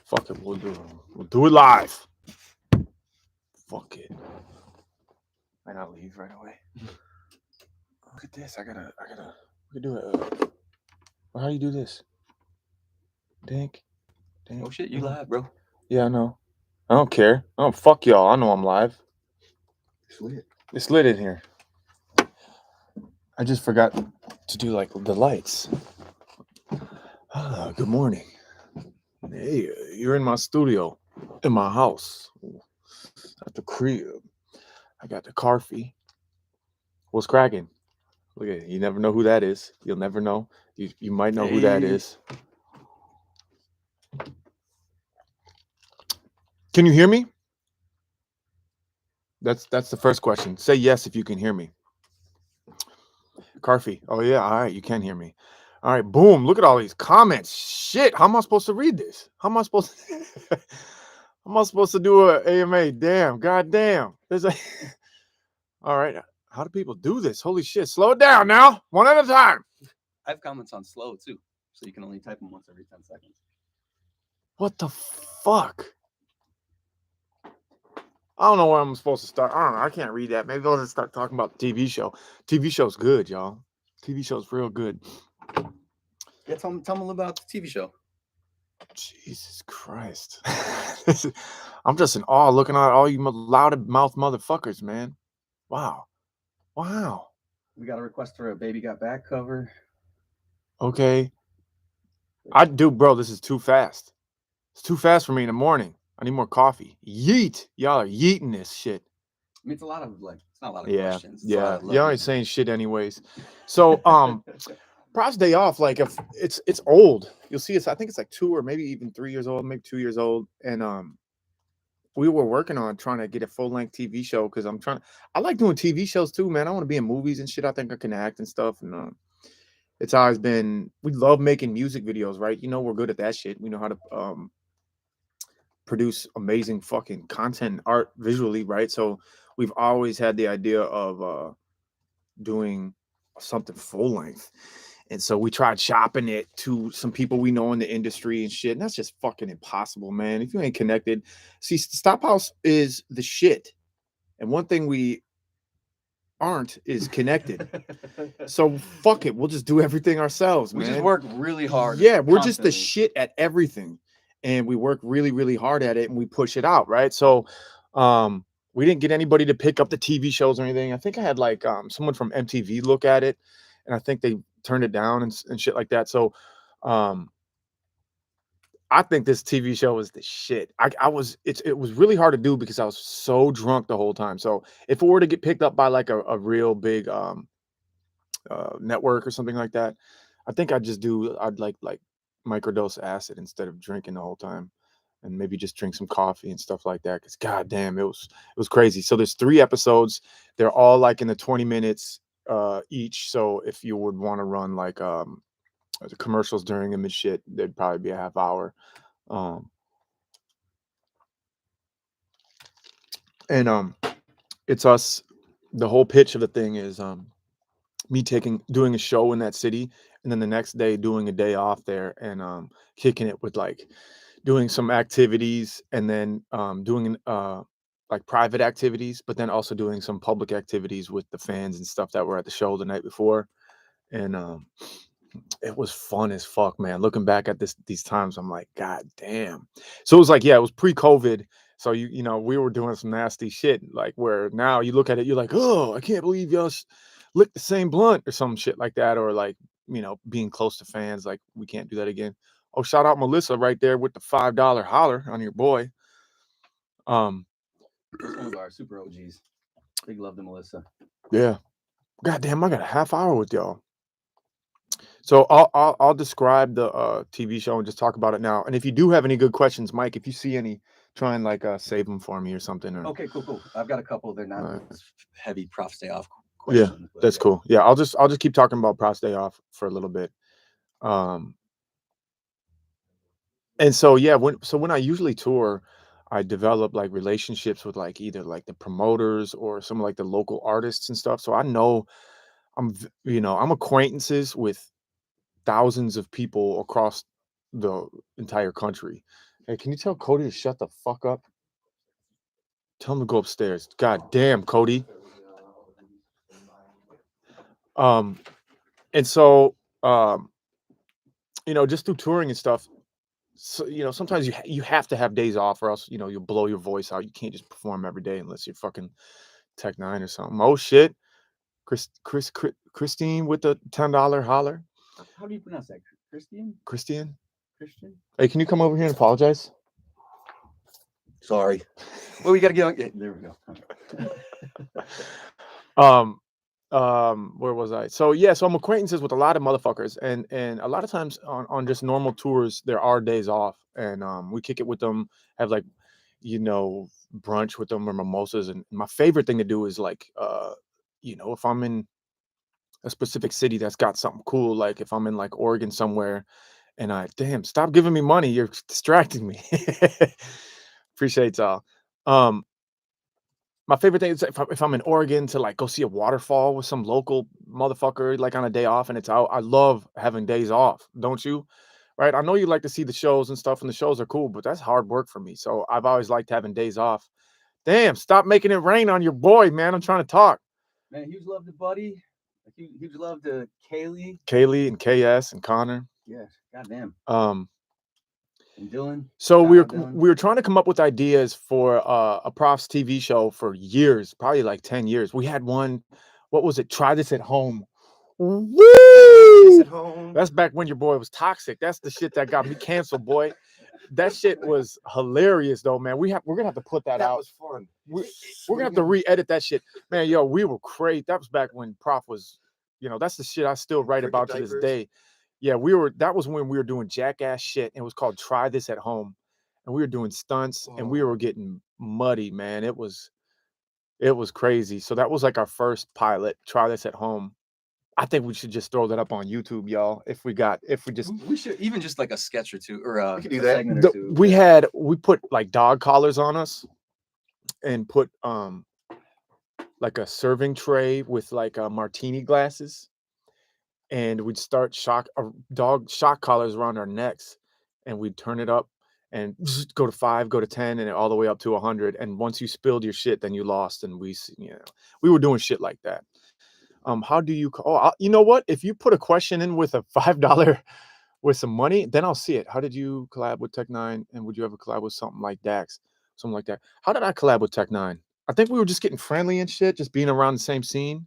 Fuck it, we'll do it live. Fuck it. Might not leave right away. Look at this. We can do it. How do you do this? Dink. Oh shit, you live, bro. Yeah, I know. I don't care. Oh, fuck y'all. I know I'm live. It's lit. It's lit in here. I just forgot to do like the lights. Good morning. Hey, you're in my studio, in my house, at the crib. I got the coffee. What's cracking? Look at it. You never know who that is. You'll never know. You might know who that Hey. is. Can you hear me? That's the first question. Say yes if you can hear me. Carfy. Oh yeah, all right, you can hear me. All right, boom. Look at all these comments. Shit, how am I supposed to read this? How am I supposed to how am I supposed to do a AMA? Damn, goddamn. There's a all right. How do people do this? Holy shit. Slow it down now. One at a time. I have comments on slow too, so you can only type them once every 10 seconds. What the fuck? I don't know where I'm supposed to start. I don't know. I can't read that. Maybe I'll just start talking about the TV show. TV show's good, y'all. TV show's real good. Yeah, tell me a little about the TV show. Jesus Christ. I'm just in awe looking at all you loud mouth motherfuckers, man. Wow. Wow. We got a request for a Baby Got Back cover. Okay. I do, bro. This is too fast. It's too fast for me in the morning. I need more coffee. Yeet. Y'all are yeeting this shit. I mean, it's a lot of it's not a lot of Yeah. questions. It's a Yeah. lot of Y'all love. ain't saying shit anyways. So, Prof's Day Off, like if it's old. You'll see it's I think it's like 2 or maybe even 3 years old, maybe 2 years old. And we were working on trying to get a full length TV show because I like doing TV shows too, man. I want to be in movies and shit. I think I can act and stuff. And it's always been we love making music videos, right? You know, we're good at that shit. We know how to produce amazing fucking content and art visually, right? So we've always had the idea of doing something full length. And so we tried shopping it to some people we know in the industry and shit. And that's just fucking impossible, man. If you ain't connected, see, Stop House is the shit. And one thing we aren't is connected. So fuck it. We'll just do everything ourselves, we man. just work really hard. Yeah, we're just the constantly. shit at everything. And we work really, really hard at it and we push it out, right? So we didn't get anybody to pick up the TV shows or anything. I think I had like someone from MTV look at it, and I think they turned it down and shit like that. So um I think this TV show is the shit. It was really hard to do because I was so drunk the whole time. So if it were to get picked up by like a real big network or something like that, I think I'd like microdose acid instead of drinking the whole time, and maybe just drink some coffee and stuff like that. Because goddamn, it was crazy. So there's 3 episodes. They're all like in the 20 minutes each. So if you would want to run like the commercials during them and shit, they'd probably be a half hour. Um, and it's us. The whole pitch of the thing is me doing a show in that city, and then the next day doing a day off there and kicking it with like doing some activities, and then doing like private activities, but then also doing some public activities with the fans and stuff that were at the show the night before. And it was fun as fuck, man. Looking back at these times, I'm like, God damn. So it was like, yeah, it was pre-COVID. So you know, we were doing some nasty shit, like where now you look at it, you're like, oh, I can't believe y'all licked the same blunt or some shit like that, or like, being close to fans, like we can't do that again. Oh, shout out Melissa right there with the $5 holler on your boy. Um, That's one of our super OGs. Big love to Melissa. yeah. God damn, I got a half hour with y'all. So I'll describe the TV show and just talk about it now. And if you do have any good questions, Mike, if you see any, try and like save them for me or something. Or Okay, cool. I've got a couple. They're not heavy Prof Day Off yeah, questions. But that's cool. Yeah, I'll just keep talking about Prof Day Off for a little bit. And so yeah, when I usually tour, I develop like relationships with like either like the promoters or some like the local artists and stuff. So I know I'm acquaintances with thousands of people across the entire country. Hey, can you tell Cody to shut the fuck up? Tell him to go upstairs. God damn, Cody. Um, and so, um, just through touring and stuff, so, sometimes you have to have days off or else, you'll blow your voice out. You can't just perform every day unless you're fucking Tech Nine or something. Oh shit. Christine with the $10 holler. How do you pronounce that? Christian? Christian. Christian? Hey, can you come over here and apologize? Sorry. Well, we got to get on. Yeah, there we go. Um, where was I? So yeah, so I'm acquaintances with a lot of motherfuckers, and a lot of times on just normal tours, there are days off, and we kick it with them, have like, brunch with them or mimosas, and my favorite thing to do is like, if I'm in a specific city that's got something cool, like if I'm in like Oregon somewhere, and damn, stop giving me money, you're distracting me. Appreciate y'all. Um, My favorite thing is if I'm in Oregon to, like, go see a waterfall with some local motherfucker, like, on a day off and it's out. I love having days off, don't you? Right? I know you like to see the shows and stuff, and the shows are cool, but that's hard work for me, so I've always liked having days off. Damn, stop making it rain on your boy, man, I'm trying to talk. Man, huge love to Buddy. Huge love to Kaylee. Kaylee and KS and Connor. Yeah, goddamn. Um, And Dylan. so Shout we were out Dylan. we were trying to come up with ideas for, a Prof's TV show for years, probably, like, 10 years. We had one, what was it? Try This at Home. This Woo! at home. That's back when your boy was toxic. That's the shit that got me canceled, boy. That shit was hilarious, though, man. We're gonna have to put that That out. was fun. We're gonna have to re-edit that shit, man. Yo, we were crazy. That was back when Prof was, that's the shit I still write about to this day. Yeah, that was when we were doing jackass shit. And it was called Try This at Home, and we were doing stunts, and we were getting muddy, man. It was crazy. So that was like our first pilot. Try This at Home. I think we should just throw that up on YouTube, y'all. If we just We should even just like a sketch or two, or We could do a that. segment or two. we put like dog collars on us and put like a serving tray with like martini glasses, and we'd start dog shock collars around our necks, and we'd turn it up and go to 5, go to 10, and all the way up to 100. And once you spilled your shit, then you lost. And we were doing shit like that. How do you? You know what? If you put a question in with a $5 with some money, then I'll see it. How did you collab with Tech Nine, and would you ever collab with something like Dax, something like that? How did I collab with Tech Nine? I think we were just getting friendly and shit, just being around the same scene.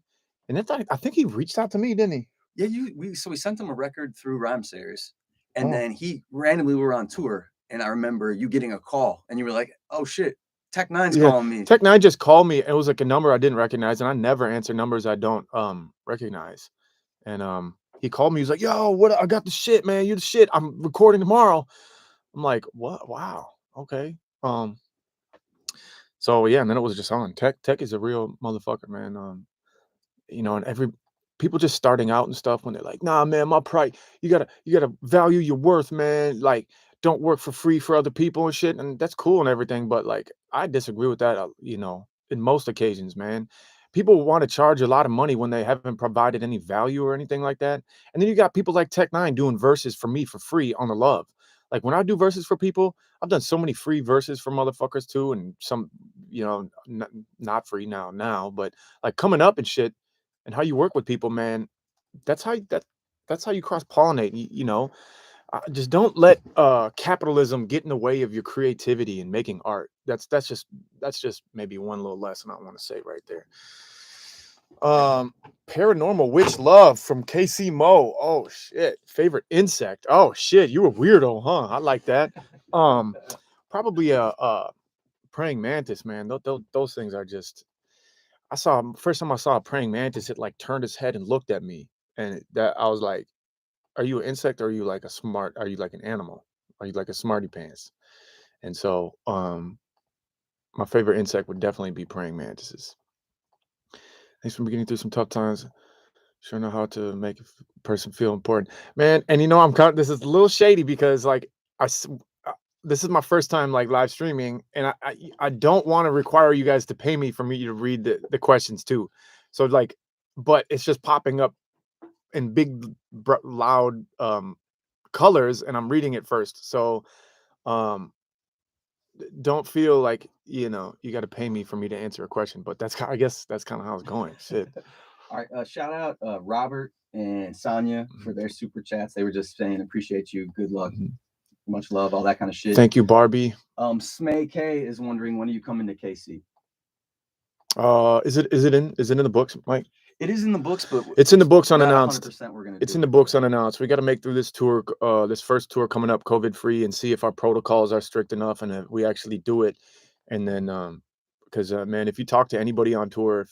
And then I think he reached out to me, didn't he? Yeah, we sent him a record through Rhyme Series, and Oh. then he randomly we were on tour, and I remember you getting a call, and you were like, "Oh shit, Tech Nine's Yeah, calling me." Tech Nine just called me. It was like a number I didn't recognize, and I never answer numbers I don't recognize. And he called me. He was like, "Yo, what? I got the shit, man. You the shit. I'm recording tomorrow." I'm like, "What? Wow, okay." So yeah, and then it was just on. Tech is a real motherfucker, man. And every people just starting out and stuff when they're like, nah, man, my price, you gotta value your worth, man. Like, don't work for free for other people and shit. And that's cool and everything, but like I disagree with that, in most occasions, man. People want to charge a lot of money when they haven't provided any value or anything like that. And then you got people like Tech Nine doing verses for me for free on the love. Like when I do verses for people, I've done so many free verses for motherfuckers too, and some, not free now, but like coming up and shit, and how you work with people, man. That's how that's how you cross pollinate. Just don't let capitalism get in the way of your creativity and making art. That's just maybe one little lesson I want to say right there. Paranormal witch love from KC Mo. Oh shit, favorite insect. Oh shit, you a weirdo, huh? I like that. Probably a praying mantis, man. Those things are just. First time I saw a praying mantis, it like turned its head and looked at me, and that I was like, "Are you an insect or are you like Are you like an animal? Are you like a smarty pants?" And so, my favorite insect would definitely be praying mantises. Thanks for getting through some tough times. Sure know how to make a person feel important, man. And this is a little shady because like I, s- this is my first time like live streaming, and I don't want to require you guys to pay me for me to read the questions too. So like, but it's just popping up in big, loud colors, and I'm reading it first. So don't feel like, you got to pay me for me to answer a question, but I guess that's kind of how it's going. Shit. All right. Shout out Robert and Sonia for Mhm. their super chats. They were just saying appreciate you, good luck, Mhm. much love, all that kind of shit. Thank you, Barbie. Smay K is wondering when are you coming to KC? Is it in the books, Mike? It is in the books, but It's in the books not unannounced. 100% we're gonna It's do in the it. books unannounced. We got to make through this tour, this first tour coming up, COVID free, and see if our protocols are strict enough and if we actually do it. And then, because man, if you talk to anybody on tour,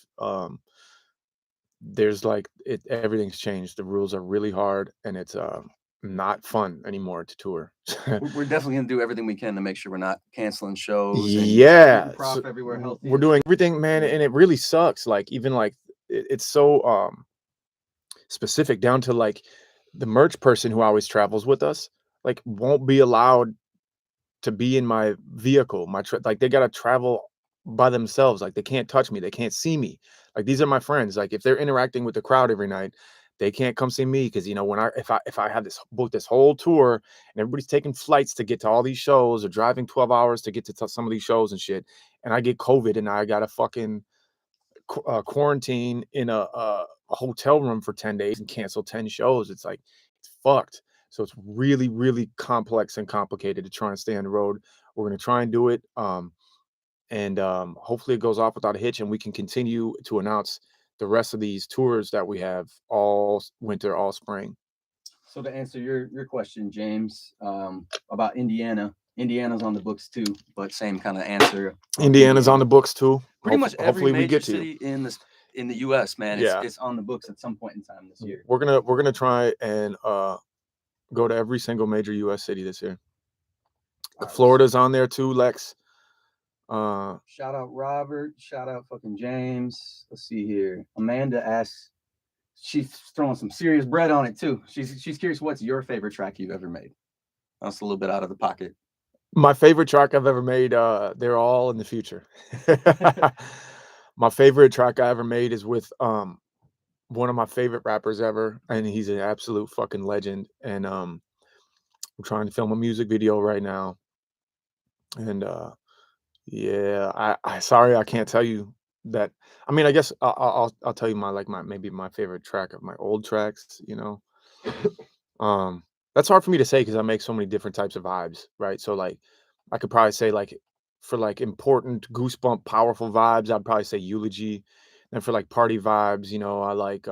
there's like everything's changed. The rules are really hard, and it's not fun anymore to tour. We're definitely gonna do everything we can to make sure we're not canceling shows and getting Yeah, Prof everywhere healthy. we're and doing shit. everything, man, and it really sucks. Like even like it's so specific down to like the merch person who always travels with us, like won't be allowed to be in my vehicle. Like they gotta travel by themselves. Like they can't touch me, they can't see me. Like these are my friends. Like if they're interacting with the crowd every night, they can't come see me because when if I have this book this whole tour and everybody's taking flights to get to all these shows or driving 12 hours to get to some of these shows and shit, and I get COVID and I gotta fucking quarantine in a hotel room for 10 days and cancel 10 shows. It's like, it's fucked. So it's really, really complex and complicated to try and stay on the road. We're going to try and do it. And hopefully it goes off without a hitch and we can continue to announce the rest of these tours that we have all winter, all spring. So to answer your question, James, about Indiana, Indiana's on the books too, but same kind of answer. Indiana's on the books too. Pretty much every Hopefully we major get to you. city in the U.S. Man, Yeah. it's on the books at some point in time this year. We're gonna try and go to every single major US city this year. All right, Florida's on there too, Lex. shout out Robert. Shout out fucking James. Let's see here. Amanda asks, she's throwing some serious bread on it too. She's curious, what's your favorite track you've ever made? That's a little bit out of the pocket. My favorite track I've ever made, they're all in the future. My favorite track I ever made is with one of my favorite rappers ever, and he's an absolute fucking legend. And I'm trying to film a music video right now. And yeah, I sorry I can't tell you that. I mean, I guess I'll tell you my maybe my favorite track of my old tracks. Um, that's hard for me to say because I make so many different types of vibes, right? So like, I could probably say like for like important goosebump, powerful vibes, I'd probably say Eulogy. And for like party vibes, I like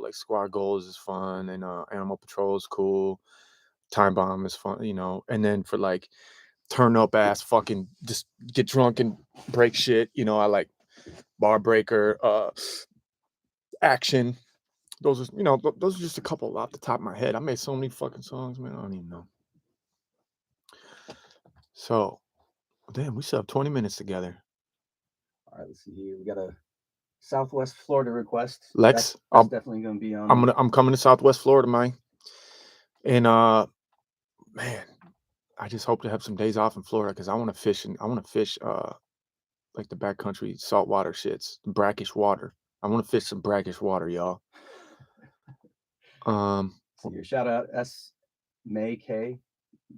like Squad Goals is fun and Animal Patrol is cool. Time Bomb is fun. And then for like turn up ass fucking just get drunk and break shit, I like Bar Breaker, Action. Those are just a couple off the top of my head. I made so many fucking songs, man. I don't even know. So, damn, we still have 20 minutes together. All right, let's see here. We got a Southwest Florida request. Lex, That's definitely gonna be on. I'm coming to Southwest Florida, man. And man, I just hope to have some days off in Florida because I want to fish like the backcountry saltwater shits, brackish water. I want to fish some brackish water, y'all. So your shout out S May K.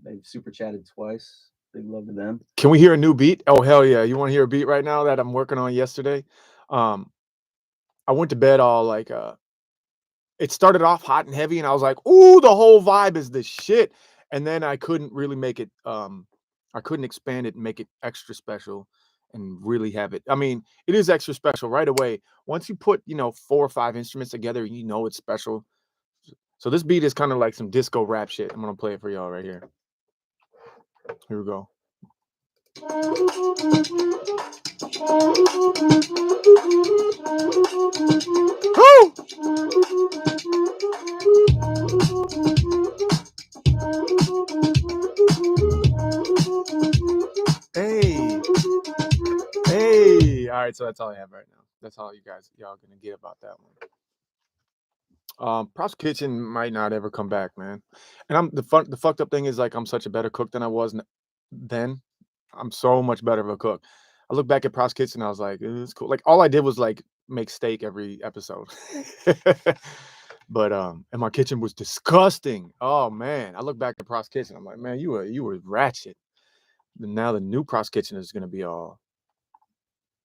They've super chatted twice. Big love to them. Can we hear a new beat? Oh hell yeah! You want to hear a beat right now that I'm working on yesterday? I went to bed all like it started off hot and heavy, and I was like, "Ooh, the whole vibe is this shit." And then I couldn't really make it. I couldn't expand it and make it extra special, and really have it. I mean, it is extra special right away. Once you put 4 or 5 instruments together, it's special. So this beat is kind of like some disco rap shit. I'm gonna play it for y'all right here. Here we go. Woo! Hey, hey! All right, so that's all I have right now. That's all y'all gonna get about that one. Prof's Kitchen might not ever come back, man. And the fucked up thing is like I'm such a better cook than I was then. I'm so much better of a cook. I look back at Prof's Kitchen, I was like, it's cool. Like all I did was like make steak every episode. But and my kitchen was disgusting. Oh man, I look back at Prof's Kitchen, I'm like, man, you were ratchet. Now the new Pro's Kitchen is gonna be all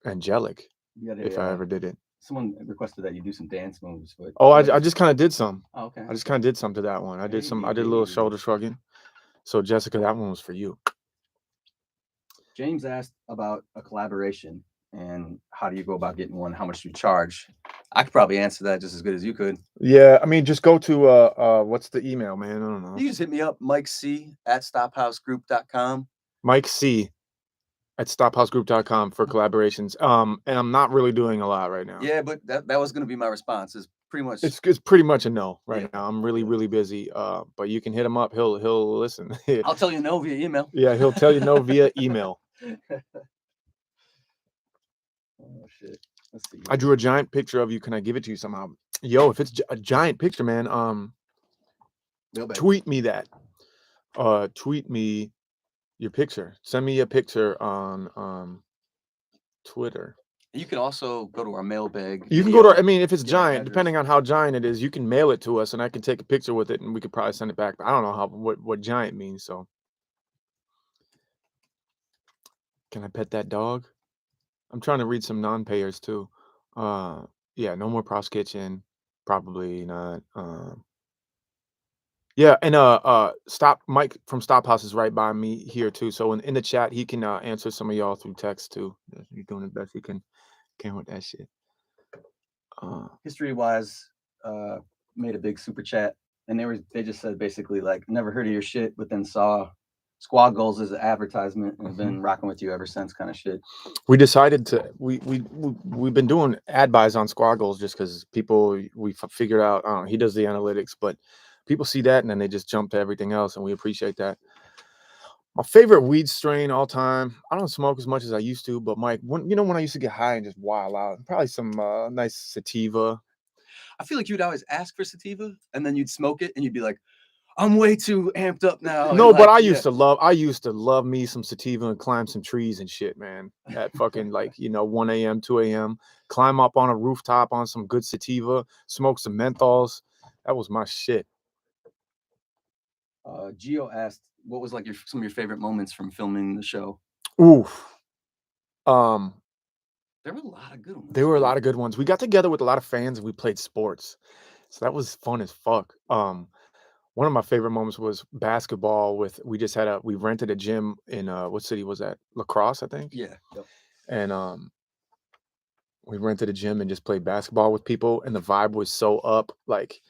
angelic You got if I ever did it. someone requested that you do some dance moves, but Oh, I just kind of did some. oh, okay. I just kind of did some to that one. I did some. I did a little Maybe. shoulder shrugging. So Jessica, that one was for you. James asked about a collaboration and how do you go about getting one? How much do you charge? I could probably answer that just as good as you could. Yeah, I mean, just go to what's the email, man? I don't know. You just hit me up, Mike C at stophouseGroup.com. Mike C at stophousegroup.com for collaborations. And I'm not really doing a lot right now. Yeah, but that was gonna be my response. Is pretty much It's pretty much a no right Yeah, now. I'm really yeah. really busy. But you can hit him up. He'll listen. I'll tell you no via email. Yeah, he'll tell you no via email. Oh shit. Let's see. I drew a giant picture of you. Can I give it to you somehow? Yo, if it's a giant picture, man, Mailbag. tweet me that. Tweet me your picture. Send me a picture on Twitter. You can also go to our mailbag. You can go to. video, I mean, if it's get our giant, address. depending on how giant it is, you can mail it to us, and I can take a picture with it, and we could probably send it back. But I don't know what giant means. So, can I pet that dog? I'm trying to read some non-payers too. Yeah, no more Pro's Kitchen. Probably not. Yeah, and Stop Mike from Stop House is right by me here too. So in the chat, he can answer some of y'all through text too. He's doing the best he can with that shit. History wise, made a big super chat, and they just said basically like never heard of your shit, but then saw Squad Goals as an advertisement and have been rocking with you ever since, kind of shit. We decided to we've been doing ad buys on Squaggles just because people figured out he does the analytics, but people see that and then they just jump to everything else, and we appreciate that. My favorite weed strain all time. I don't smoke as much as I used to, but Mike, when I used to get high and just wild out, probably some nice sativa. I feel like you'd always ask for sativa, and then you'd smoke it, and you'd be like, "I'm way too amped up now." No, and but like, I yeah. used to love me some sativa and climb some trees and shit, man. At fucking 1 a.m., 2 a.m. Climb up on a rooftop on some good sativa, smoke some menthols. That was my shit. Gio asked, "What was like some of your favorite moments from filming the show?" Oof. Um, There were a lot of good ones. there were a lot of good ones. We got together with a lot of fans and we played sports. So that was fun as fuck. One of my favorite moments was basketball we rented a gym in what city was that? La Crosse, I think. Yeah. Yep. And we rented a gym and just played basketball with people, and the vibe was so up. Like,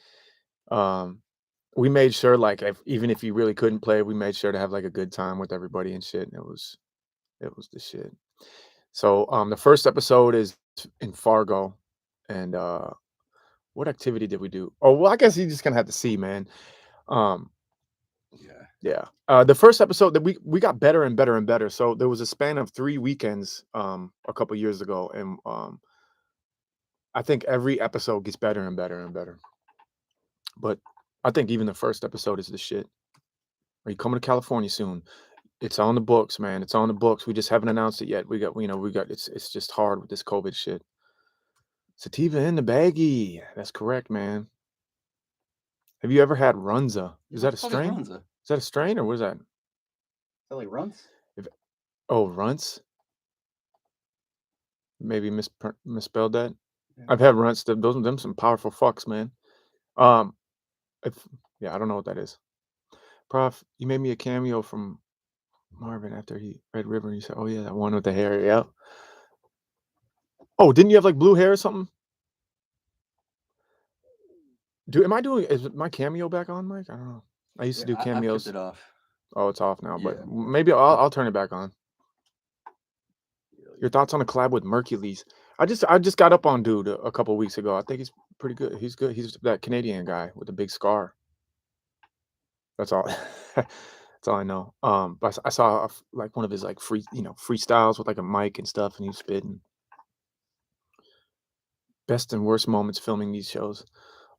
we made sure, like, even if you really couldn't play, we made sure to have like a good time with everybody and shit. And it was the shit. So, the first episode is in Fargo, and what activity did we do? Oh, well, I guess you just gonna have to see, man. Um, yeah. The first episode that we got better and better and better. So there was a span of 3 weekends, a couple years ago, and I think every episode gets better and better and better. But I think even the first episode is the shit. Are you coming to California soon? It's on the books, man. It's on the books. We just haven't announced it yet. It's just hard with this COVID shit. Sativa in the baggie. That's correct, man. Have you ever had Runza? Is that a strain? Runza? Is that a strain or what is that? Like Runts? Oh, Runts? Maybe misspelled that. Yeah. I've had Runts. Them some powerful fucks, man. If yeah, I don't know what that is. Prof, you made me a cameo from Marvin after he Red River. And you said, "Oh yeah, that one with the hair." Yeah. Oh, didn't you have like blue hair or something? Is my cameo back on, Mike? I don't know. I used to do I kept cameos. it off. Oh, it's off now, but Yeah. maybe I'll turn it back on. Your thoughts on a collab with Mercules? I just got up on dude a couple weeks ago. I think he's pretty good. He's good. He's that Canadian guy with the big scar. That's all. That's all I know. But I saw like one of his like freestyles with like a mic and stuff, and he was spitting. Best and worst moments filming these shows.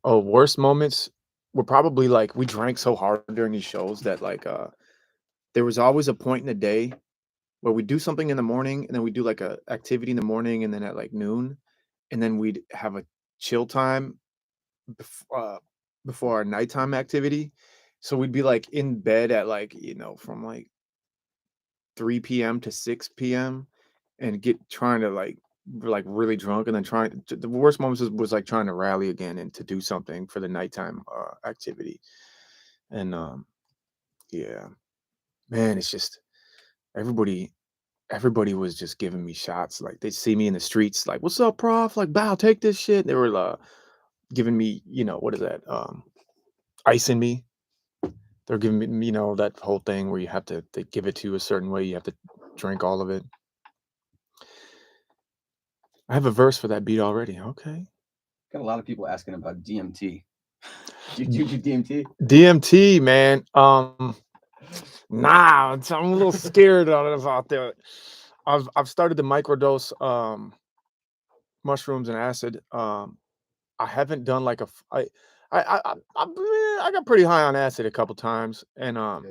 Oh, worst moments were probably like we drank so hard during these shows that like there was always a point in the day where we do something in the morning and then we do like a activity in the morning and then at like noon, and then we'd have a chill time before our nighttime activity. So we'd be like in bed at like from like 3 p.m. to 6 p.m. and get trying to like really drunk and then trying the worst moments was like trying to rally again and to do something for the nighttime activity. And yeah, man, it's just everybody everybody was just giving me shots. Like they see me in the streets, like, "What's up, Prof? Like, bow, take this shit." They were giving me, what is that? Icing me. They're giving me, that whole thing where you have to they give it to you a certain way. You have to drink all of it. I have a verse for that beat already. Okay. Got a lot of people asking about DMT. Do you do DMT? DMT, man. Nah, I'm a little scared about that. I've started to microdose mushrooms and acid. I haven't done like a f- I got pretty high on acid a couple times, and Hell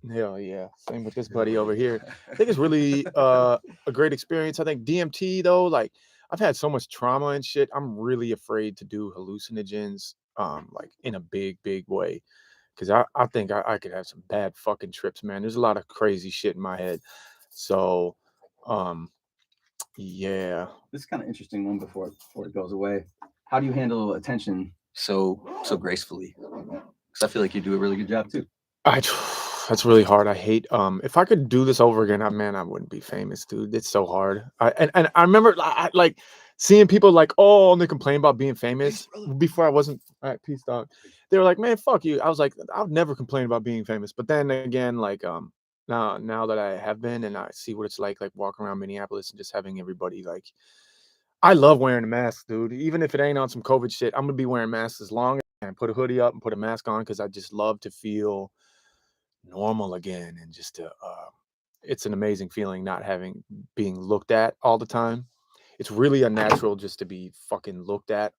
yeah. hell yeah, same with this Hell buddy over here. I think it's yeah. really a great experience. I think DMT though, like I've had so much trauma and shit. I'm really afraid to do hallucinogens, like in a big way, because I think I could have some bad fucking trips, man. There's a lot of crazy shit in my head, so um, yeah. This is kind of interesting one before it goes away. How do you handle attention so gracefully? Because I feel like you do a really good job too. I that's really hard. I hate if I could do this over again, man, I wouldn't be famous, dude. It's so hard. And I remember like seeing people like, oh, and they complain about being Peace, famous brother. before I wasn't all right, peace dog. They were like, man, fuck you. I was like, I would never complain about being famous. But then again, like now that I have been and I see what it's like walking around Minneapolis and just having everybody like I love wearing a mask, dude. Even if it ain't on some COVID shit, I'm gonna be wearing masks as long as I can. Put a hoodie up and put a mask on because I just love to feel normal again and just to it's an amazing feeling not having being looked at all the time. It's really unnatural just to be fucking looked at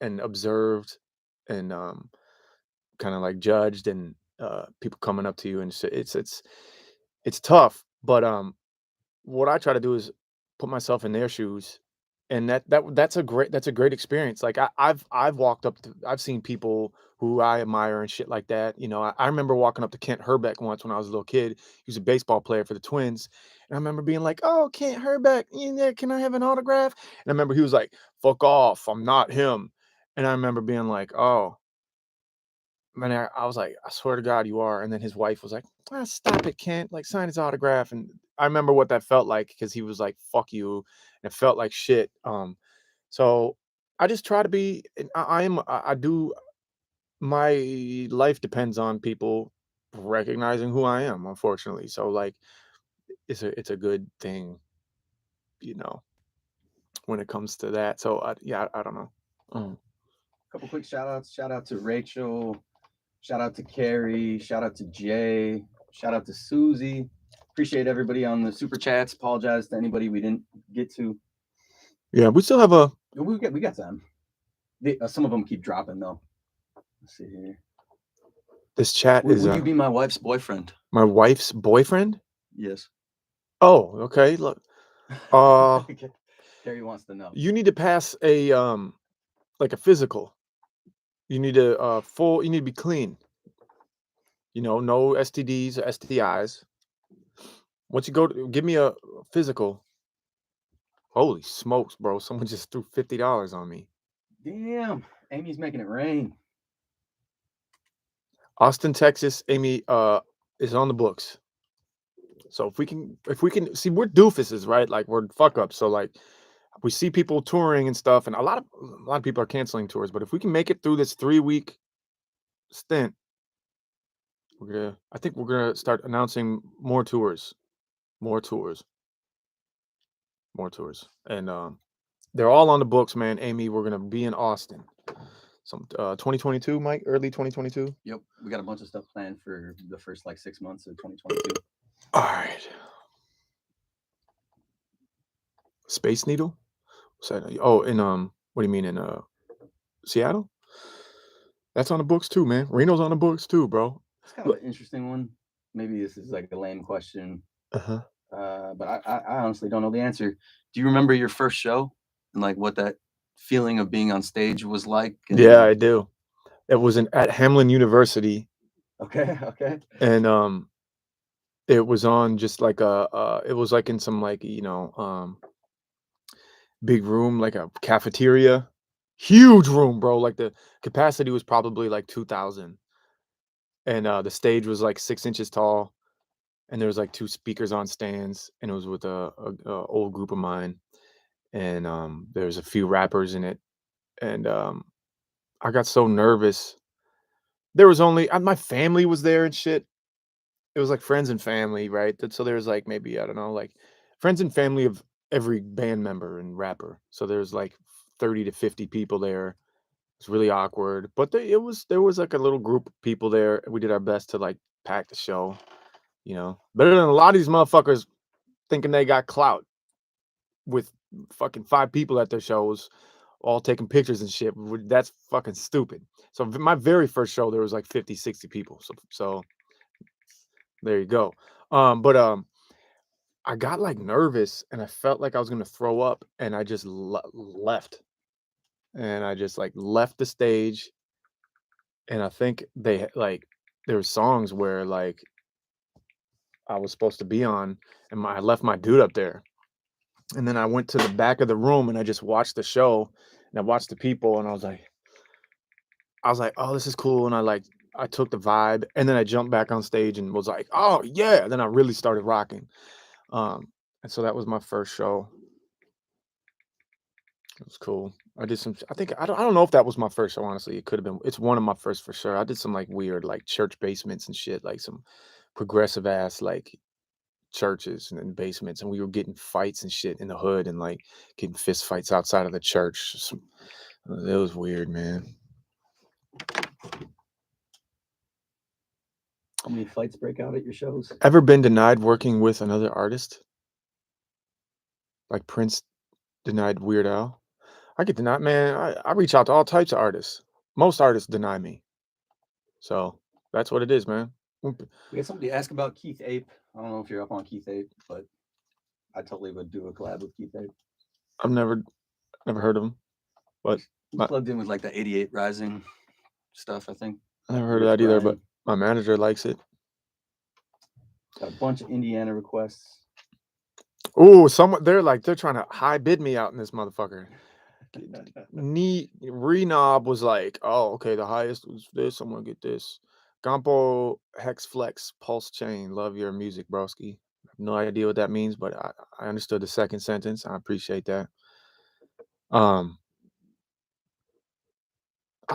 and observed and kind of like judged and people coming up to you and it's tough, but what I try to do is put myself in their shoes, and that's a great experience. Like I've walked up to I've seen people who I admire and shit like that. I remember walking up to Kent Herbeck once when I was a little kid. He was a baseball player for the Twins, and I remember being like, "Oh, Kent Herbeck, can I have an autograph?" And I remember he was like, "Fuck off, I'm not him." And I remember being like, "Oh." Man, I was like, "I swear to God, you are." And then his wife was like, "Stop it, Kent. Like, sign his autograph." And I remember what that felt like because he was like, "Fuck you," and it felt like shit. So I just try to be. And I do. My life depends on people recognizing who I am. Unfortunately, so like, it's a good thing, you know, when it comes to that. So yeah, I don't know. Mm. Couple quick shout outs. Shout out to Rachel. Shout out to Carrie. Shout out to Jay. Shout out to Susie. Appreciate everybody on the super chats. Apologize to anybody we didn't get to. Yeah, we still have a. We got time. Some of them keep dropping though. Let's see here. This chat Would, is would you be my wife's boyfriend? my wife's boyfriend. Yes. Oh, okay. Look, uh, Carrie wants to know. you need to pass a like a physical. You need to you need to be clean. No STDs or STIs. Once you give me a physical. Holy smokes, bro! Someone just threw $50 on me. Damn, Amy's making it rain. Austin, Texas. Amy is on the books. So if we can see, we're doofuses, right? Like we're fuck ups. So like we see people touring and stuff, and a lot of people are canceling tours. But if we can make it through this 3 week stint, I think we're gonna start announcing more tours, more tours, more tours, and they're all on the books, man. Amy, we're gonna be in Austin, some 2022, Mike, early 2022. Yep, we got a bunch of stuff planned for the first like 6 months of 2022. All right, Space Needle. What's that? Oh, in what do you mean in Seattle? That's on the books too, man. Reno's on the books too, bro. It's kind of an interesting one. Maybe this is like a lame question, Uh huh. but I honestly don't know the answer. Do you remember your first show and like what that feeling of being on stage was like? Yeah, And I do. It was at Hamlin University, okay, okay. and It was on just like it was like in some like, big room, like a cafeteria. Huge room, bro. Like the capacity was probably like 2,000. And the stage was like 6 inches tall. And there was like two speakers on stands. And it was with a old group of mine. And there's a few rappers in it. And I got so nervous. There was only my family was there and shit. It was like friends and family, right? So there's like maybe I don't know, like friends and family of every band member and rapper. So there's like 30 to 50 people there. It's really awkward, but there was like a little group of people there. We did our best to like pack the show, better than a lot of these motherfuckers thinking they got clout with fucking 5 people at their shows, all taking pictures and shit. That's fucking stupid. So my very first show, there was like 50, 60 people. So there you go. But I got like nervous and I felt like I was gonna throw up, and I just left, and I just like left the stage. And I think like there were songs where like I was supposed to be on, and I left my dude up there. And then I went to the back of the room and I just watched the show, and I watched the people, and I was like, oh, this is cool. And I took the vibe, and then I jumped back on stage and was like, oh yeah. Then I really started rocking. Um, and so that was my first show. It was cool. I did some. I think I don't know if that was my first show. Honestly, it could have been. It's one of my first for sure. I did some like weird like church basements and shit, like some progressive ass like churches and basements, and we were getting fights and shit in the hood, and like getting fist fights outside of the church. It was weird, man. How many fights break out at your shows? Ever been denied working with another artist? Like Prince denied Weird Al? I get denied, man. I reach out to all types of artists. Most artists deny me. So that's what it is, man. We had somebody ask about Keith Ape. I don't know if you're up on Keith Ape, but I totally would do a collab with Keith Ape. I've never heard of him, but He's plugged in with like the 88 Rising stuff, I think. I never heard of that either, but my manager likes it. Got a bunch of Indiana requests. Oh, they're trying to high bid me out in this motherfucker. Renob was like, oh, okay, the highest was this. I'm gonna get this. Gampo Hex Flex Pulse Chain. Love your music, broski. I have no idea what that means, but I understood the second sentence. I appreciate that. I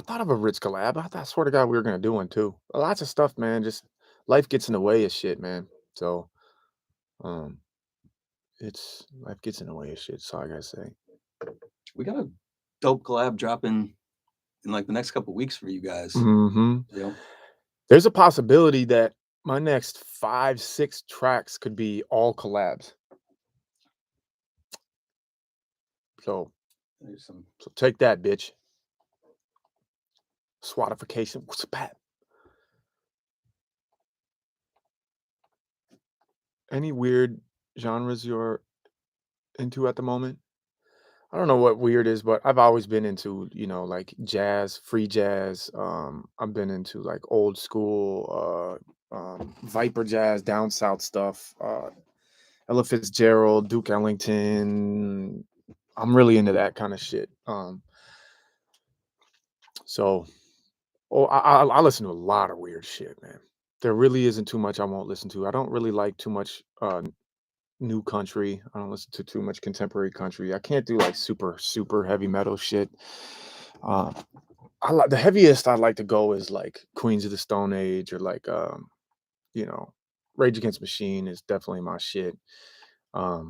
thought of a Rich collab. I swear to God we were gonna do one too. Lots of stuff, man. Just life gets in the way of shit, man. So, it's life gets in the way of shit. That's all I gotta say. We got a dope collab dropping in like the next couple of weeks for you guys. Mm-hmm. Yep. There's a possibility that my next 5, 6 tracks could be all collabs. So take that, bitch. Swatification. What's that? Any weird genres you're into at the moment? I don't know what weird is, but I've always been into, like jazz, free jazz. I've been into like old school, Viper jazz, down south stuff. Ella Fitzgerald, Duke Ellington. I'm really into that kind of shit. So, I listen to a lot of weird shit, man. There really isn't too much I won't listen to. I don't really like too much new country. I don't listen to too much contemporary country. I can't do like super heavy metal shit. The heaviest I like to go is like Queens of the Stone Age, or like Rage Against Machine is definitely my shit. But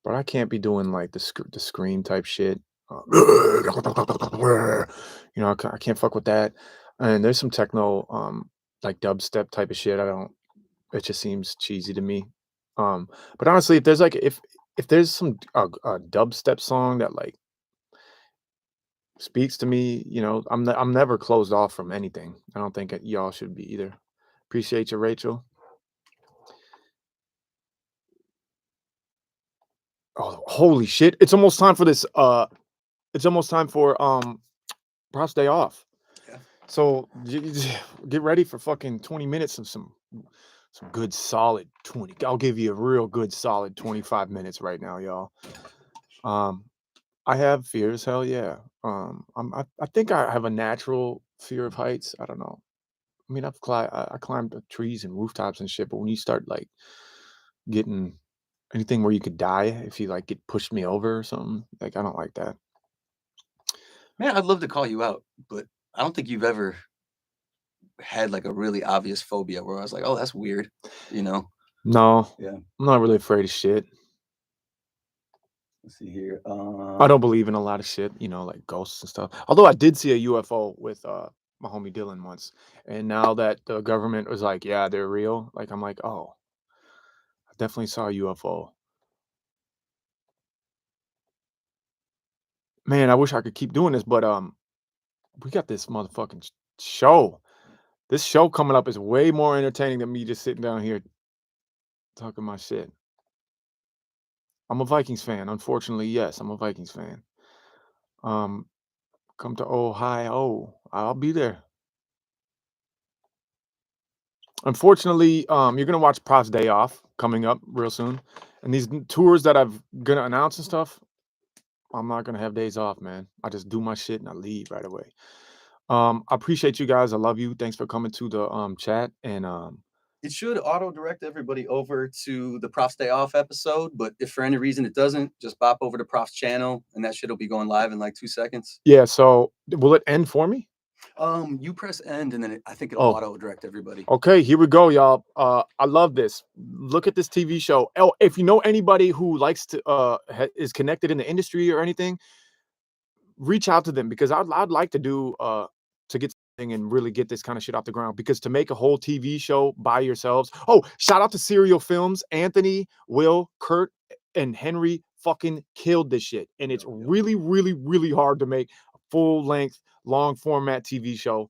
I can't be doing like the scream type shit. I can't fuck with that. And there's some techno, like dubstep type of shit. It just seems cheesy to me. But honestly, if there's some a dubstep song that like speaks to me, I'm never closed off from anything. I don't think y'all should be either. Appreciate you, Rachel. Oh, holy shit! It's almost time for this. It's almost time for Prof's day off. Yeah. So get ready for fucking 20 minutes of some some good solid 20. I'll give you a real good solid 25 minutes right now, y'all. Um, I have fears, hell yeah. I think I have a natural fear of heights. I don't know. I mean, I climbed the trees and rooftops and shit, but when you start like getting anything where you could die if you like get pushed me over or something, like I don't like that. Man, I'd love to call you out, but I don't think you've ever had like a really obvious phobia where I was like, oh, that's weird, you know? No, Yeah. I'm not really afraid of shit. Let's see here. I don't believe in a lot of shit, like ghosts and stuff. Although I did see a UFO with my homie Dylan once, and now that the government was like, yeah, they're real. Like I'm like, oh, I definitely saw a UFO. Man, I wish I could keep doing this, but we got this motherfucking show. This show coming up is way more entertaining than me just sitting down here talking my shit. I'm a Vikings fan. Unfortunately, yes, I'm a Vikings fan. Um, come to Ohio. I'll be there. Unfortunately, you're gonna watch Prof's Day Off coming up real soon, and these tours that I've gonna announce and stuff. I'm not gonna have days off, man. I just do my shit and I leave right away. I appreciate you guys. I love you. Thanks for coming to the chat and It should auto direct everybody over to the Prof's Day Off episode, but if for any reason it doesn't, just bop over to Prof's channel and that shit will be going live in like 2 seconds. yeah. So will it end for me? You press end and then I think it'll Oh, auto direct everybody. okay, here we go, y'all. I love this. Look at this TV show. Oh, if you know anybody who likes to is connected in the industry or anything, reach out to them because I'd like to do to get something and really get this kind of shit off the ground because to make a whole TV show by yourselves. Oh, shout out to Serial Films. Anthony, Will, Kurt, and Henry fucking killed this shit. And it's really, really, really hard to make a full length, long format TV show.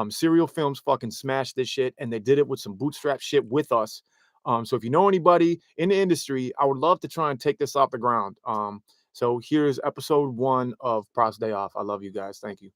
Serial Films fucking smashed this shit and they did it with some bootstrap shit with us. So if you know anybody in the industry, I would love to try and take this off the ground. So here's episode 1 of Prof's Day Off. I love you guys. Thank you.